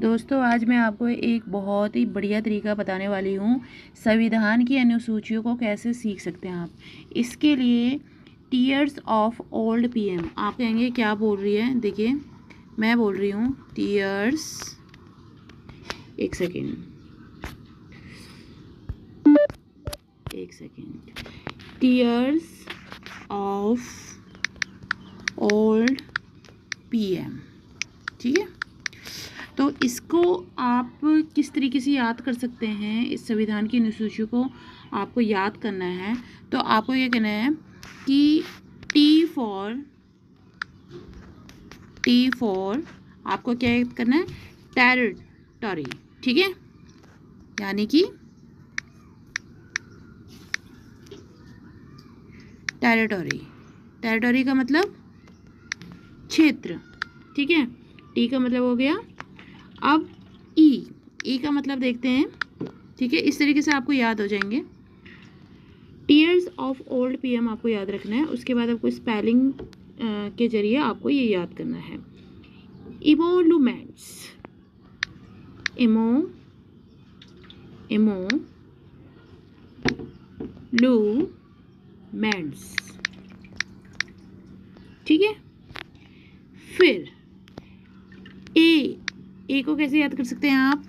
दोस्तों आज मैं आपको एक बहुत ही बढ़िया तरीका बताने वाली हूँ संविधान की अनुसूचियों को कैसे सीख सकते हैं आप। इसके लिए टीयर्स ऑफ ओल्ड पीएम, आप कहेंगे क्या बोल रही है। देखिए मैं बोल रही हूँ टीयर्स, एक second, tears of old PM. ठीक है, तो इसको आप किस तरीके से याद कर सकते हैं। इस संविधान की अनुसूची को आपको याद करना है तो आपको ये कहना है कि टी फॉर आपको क्या याद करना है, टेरिटरी। ठीक है, यानी कि टेरिटरी का मतलब क्षेत्र। ठीक है, टी का मतलब हो गया। अब ई का मतलब देखते हैं। ठीक है, इस तरीके से आपको याद हो जाएंगे। टीयर्स ऑफ ओल्ड पीएम आपको याद रखना है। उसके बाद आपको स्पेलिंग के जरिए आपको ये याद करना है। इमोलूमेंट्स, इमोलूमेंट्स। ठीक है, फिर ए को कैसे याद कर सकते हैं आप।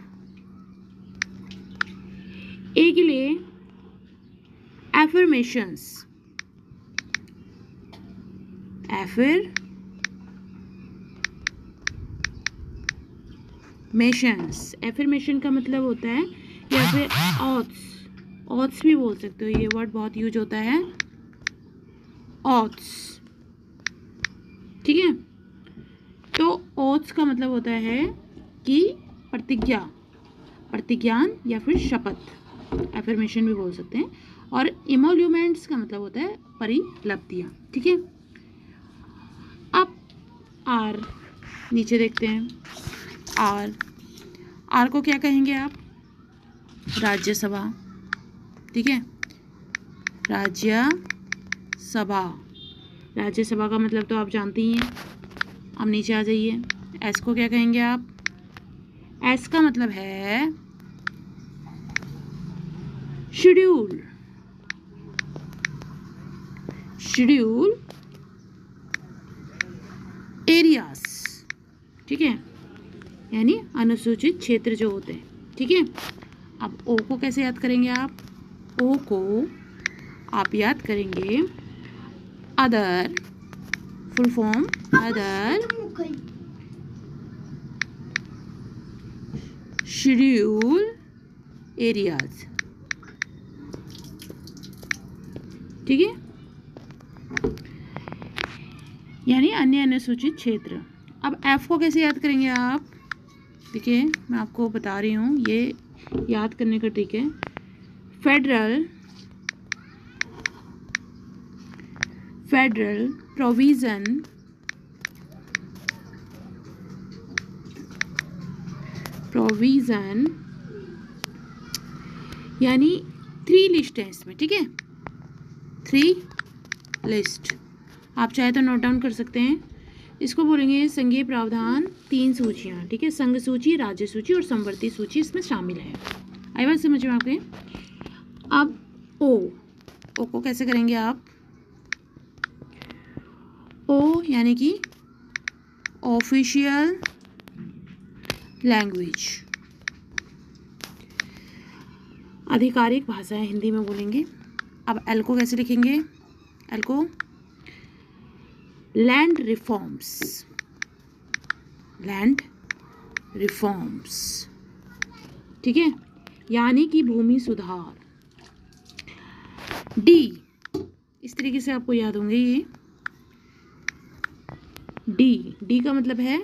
ए के लिए एफर्मेशंस, एफर्मेशन का मतलब होता है, या फिर ऑथ्स भी बोल सकते हो। ये वर्ड बहुत यूज होता है, ऑथ्स। ठीक है, तो ऑथ्स का मतलब होता है कि प्रतिज्ञान या फिर शपथ, एफर्मेशन भी बोल सकते हैं। और इमोल्यूमेंट्स का मतलब होता है परिलब्धियां। ठीक है, अब आर नीचे देखते हैं। आर को क्या कहेंगे आप, राज्यसभा। ठीक है, राज्यसभा का मतलब तो आप जानते ही हैं। अब नीचे आ जाइए, एस को क्या कहेंगे आप। एस का मतलब है शेड्यूल एरियाज। ठीक है, यानी अनुसूचित क्षेत्र जो होते हैं। ठीक है, अब ओ को कैसे याद करेंगे आप। ओ को आप याद करेंगे other, full form other schedule areas. ठीक है, यानी अन्य अनुसूचित क्षेत्र। अब एफ को कैसे याद करेंगे आप। देखिए मैं आपको बता रही हूँ, ये याद करने का ट्रिक है। फेडरल प्रोविजन यानी 3 लिस्ट है इसमें। ठीक है, 3 लिस्ट, आप चाहे तो नोट डाउन कर सकते हैं। इसको बोलेंगे संघीय प्रावधान 3 सूचियाँ। ठीक है, संघ सूची, राज्य सूची और समवर्ती सूची इसमें शामिल है। आई बात समझ में आपके। अब ओ को कैसे करेंगे आप। ओ यानी कि ऑफिशियल लैंग्वेज, आधिकारिक भाषा है, हिंदी में बोलेंगे। अब एल को कैसे लिखेंगे। एल को लैंड रिफॉर्म्स। ठीक है, यानी कि भूमि सुधार। डी इस तरीके से आपको याद होंगे ये। डी का मतलब है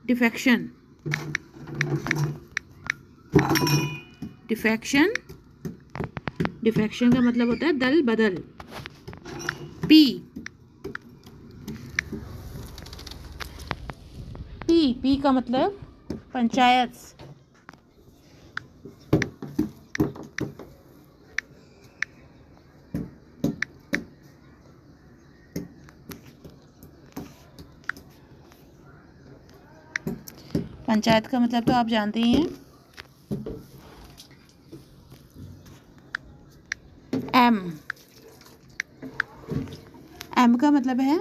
डिफेक्शन का मतलब होता है दल बदल। पी का मतलब पंचायत। पंचायत का मतलब तो आप जानते ही हैं, एम का मतलब है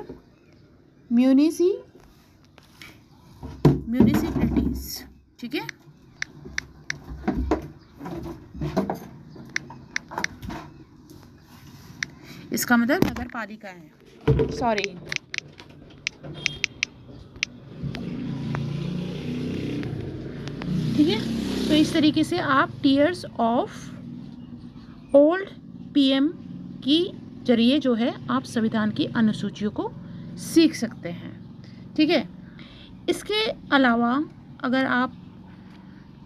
म्यूनिसिपैलिटीज, ठीक है। इसका मतलब नगर पालिका है, सॉरी। ठीक है, तो इस तरीके से आप टीयर्स ऑफ ओल्ड पीएम की जरिए जो है आप संविधान की अनुसूचियों को सीख सकते हैं, ठीक है। इसके अलावा अगर आप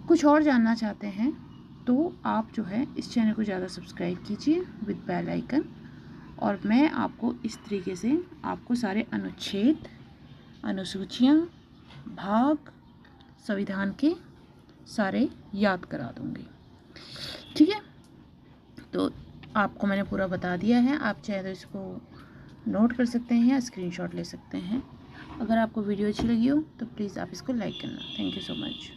कुछ और जानना चाहते हैं तो आप जो है इस चैनल को ज़्यादा सब्सक्राइब कीजिए विद बेल आइकन, और मैं आपको इस तरीके से आपको सारे अनुच्छेद, अनुसूचियाँ, भाग संविधान के सारे याद करा दूँगी, ठीक है। तो आपको मैंने पूरा बता दिया है, आप चाहे तो इसको नोट कर सकते हैं या स्क्रीनशॉट ले सकते हैं। अगर आपको वीडियो अच्छी लगी हो तो प्लीज़ आप इसको लाइक करना। Thank you so much.